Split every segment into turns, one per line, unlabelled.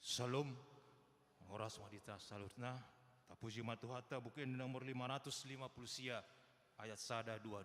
Salam, oras madita salutna, tapuji matuhata bukin nomor 550 sia, ayat sada 2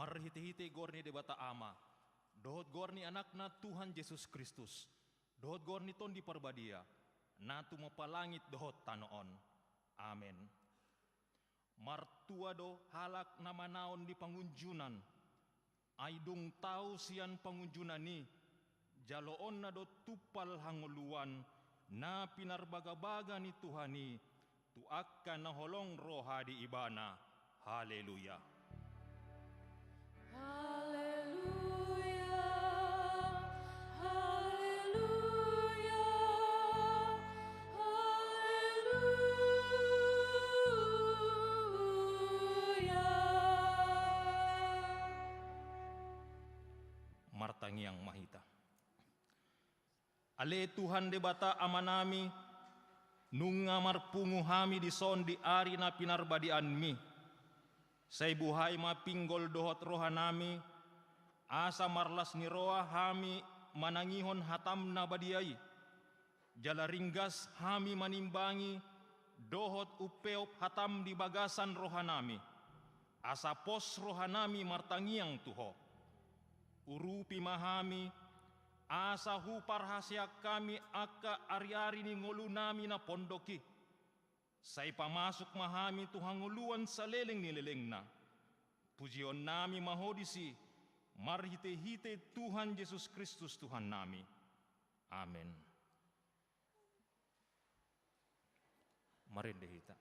Marhiti-hiti gorni debata ama, dohot gorni anakna Tuhan Yesus Kristus, dohot gorni ton di parbadia, natu mapalangit dohot tanoon. Amin. Martua do halak nama naon di pangunjunan, aidung tau sian pangunjunan ni, jaloon na do tupal hanguluan, na pinarbaga-baga ni Tuhani, tuak ka na holong roha di ibana. Haleluya.
Haleluya, haleluya, haleluya.
Martangiang mahita. Ale Tuhan de bata amanami, nung marpungu hami di son di ari na pinarbadian mi. Say buhay mapinggol dohot rohanami, asa marlas ni roa hami manangihon hatam na badiay. Jalaringgas hami manimbangi, dohot upeop hatam di bagasan rohanami. Asa pos rohanami martangiang tuho. Urupi mahami, asa hupar hasyak kami aka ari-ari ni ngulu nami na pondoki. Say pamasok mahami tuhanguluan sa leleng ni leleng na. Pujion nami mahodisi, marhite-hite Tuhan Yesus Kristus Tuhan nami. Amen. Marindehita.